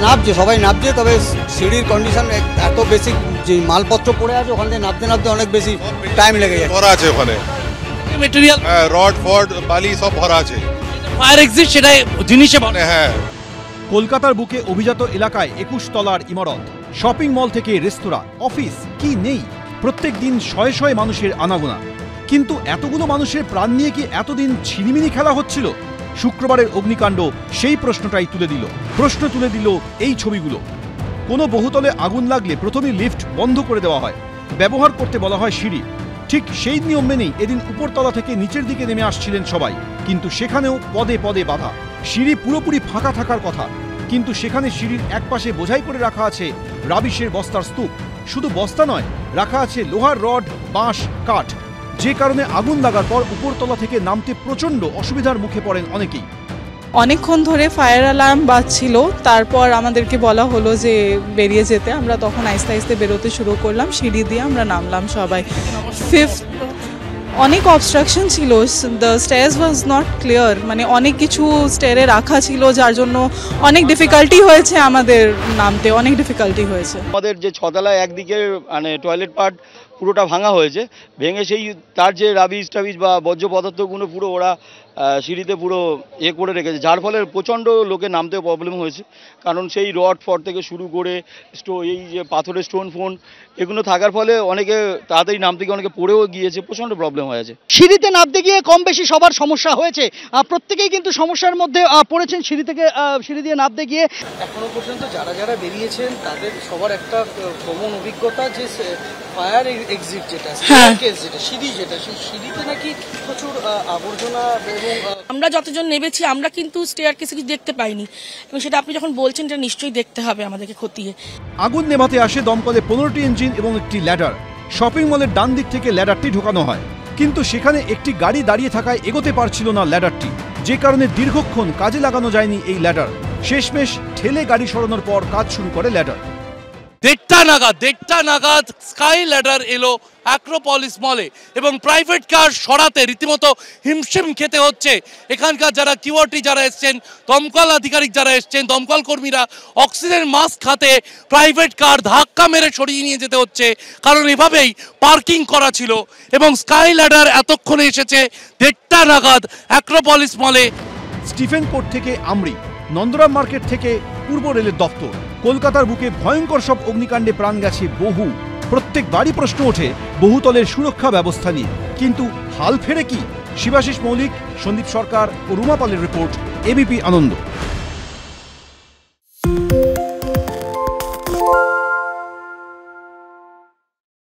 নামছে, সবাই নামছে, তবে সিঁড়ির কন্ডিশন এত বেশি যে মালপত্র পড়ে আছে ওখান থেকে নামতে নামতে অনেক বেশি টাইম লেগে যায়। ভরা আছে ওখানে মেটেরিয়াল, রড ফড বালি সব ভরা আছে। ফায়ার এক্সিট সেটাই জিনিসে ভরা। হ্যাঁ, কলকাতার বুকে অভিজাত এলাকায় 21 তলার ইমারত, শপিং মল থেকে রেস্তোরাঁ, অফিস, কি নেই? প্রত্যেক দিন শয়ে শয়ে মানুষের আনাগোনা। কিন্তু এতগুলো মানুষের প্রাণ নিয়ে কি এতদিন ছিনিমিনি খেলা হচ্ছিল? শুক্রবারের অগ্নিকাণ্ড সেই প্রশ্নটাই তুলে দিল। প্রশ্ন তুলে দিল এই ছবিগুলো। কোনো বহুতলে আগুন লাগলে প্রথমে লিফট বন্ধ করে দেওয়া হয়, ব্যবহার করতে বলা হয় সিঁড়ি। ঠিক সেই নিয়ম মেনেই এদিন উপরতলা থেকে নিচের দিকে নেমে আসছিলেন সবাই, কিন্তু সেখানেও পদে পদে বাধা। সিঁড়ি পুরোপুরি ফাঁকা থাকার কথা, কিন্তু সেখানে সিঁড়ির একপাশে বোঝাই করে রাখা আছে রাবিশের বস্তার স্তূপ। শুধু বস্তা নয়, রাখা আছে লোহার রড, বাঁশ, কাঠ, যে কারণে আগুন লাগার পর উপরতলা থেকে নামতে প্রচণ্ড অসুবিধার মুখে পড়েন অনেকেই। অনেকক্ষণ ধরে ফায়ার অ্যালার্ম বাজছিল, তারপর আমাদেরকে বলা হলো যে বেরিয়ে যেতে। আমরা তখন আস্তে আস্তে বেরোতে শুরু করলাম, সিঁড়ি দিয়ে আমরা নামলাম সবাই। অনেক অবস্ট্রাকশন ছিল, the stairs was not clear, মানে অনেক কিছু স্টেয়ারে রাখা ছিল, যার জন্য অনেক ডিফিকাল্টি হয়েছে আমাদের নামতে, অনেক ডিফিকাল্টি হয়েছে। আমাদের যে ছতলায় একদিকে মানে টয়লেট পার্ট পুরোটা ভাঙা হয়েছে, ভেঙে সেই তার যে রাবিশ টাবিশ বা বর্জ্য পদার্থগুলো পুরো ওরা সিঁড়িতে পুরো করে রেখেছে, যার ফলে প্রচণ্ড লোকের নামতেও প্রবলেম হয়েছে। কারণ সেই রড ফড থেকে শুরু করে এই যে পাথরের স্টোন ফোন এগুলো থাকার ফলে অনেকে তাড়াতাড়ি নামতে গিয়ে অনেকে পড়েও গিয়েছে, প্রচণ্ড প্রবলেম হয়েছে। সিঁড়িতে নামতে গিয়ে কম বেশি সবার সমস্যা হয়েছে, প্রত্যেকেই কিন্তু সমস্যার মধ্যে পড়েছেন সিঁড়ি দিয়ে নামতে গিয়ে। এখনো পর্যন্ত যারা যারা বেরিয়েছেন তাদের সবার একটা কমন অভিজ্ঞতা যে ফায়ার এক্সিট যেটা সিঁড়ি যেটা সেই সিঁড়িতে নাকি প্রচুর আবর্জনা। এবং আমরা যতজন নেমেছি আমরা কিন্তু স্টেয়ার কেসে কিছু দেখতে পাইনি, এবং সেটা আপনি যখন বলছেন এটা নিশ্চয়ই দেখতে হবে আমাদেরকে খতিয়ে। আগুন নেভাতে আসে দমকলে 15টি ইঞ্জিন এবং একটি ল্যাডার। শপিং মলের ডান দিক থেকে ল্যাডারটি ঢোকানো হয়, কিন্তু সেখানে একটি গাড়ি দাঁড়িয়ে থাকায় এগোতে পারছিল না ল্যাডারটি, যে কারণে দীর্ঘক্ষণ কাজে লাগানো যায়নি এই ল্যাডার। শেষমেশ ঠেলে গাড়ি সরানোর পর কাজ শুরু করে ল্যাডার। 1:30 নাগাদ স্কাই ল্যাডার এলো অ্যাক্রোপলিস মলে, এবং প্রাইভেট কার সরাতে রীতিমতো হিমশিম খেতে হচ্ছে এখানকার যারা কিউআরটি যারা এসছেন, দমকল আধিকারিক যারা এসছেন, দমকল কর্মীরা অক্সিজেন মাস্ক হাতে প্রাইভেট কার ধাক্কা মেরে সরিয়ে নিয়ে যেতে হচ্ছে, কারণ এভাবেই পার্কিং করা ছিল। এবং স্কাই ল্যাডার এতক্ষণে এসেছে 1:30 নাগাদ অ্যাক্রোপলিস মলে। স্টিফেন কোর্ট থেকে আমরি, নন্দরাম মার্কেট থেকে পূর্ব রেলের দপ্তর, কলকাতার বুকে ভয়ঙ্কর সব অগ্নিকাণ্ডে প্রাণ গেছে বহু। প্রত্যেকবারই প্রশ্ন ওঠে বহুতলের সুরক্ষা ব্যবস্থা নিয়ে, কিন্তু হাল ফেরে কি? শিবাশিস মৌলিক, সন্দীপ সরকার ও রুমা পালের রিপোর্ট, এবিপি আনন্দ।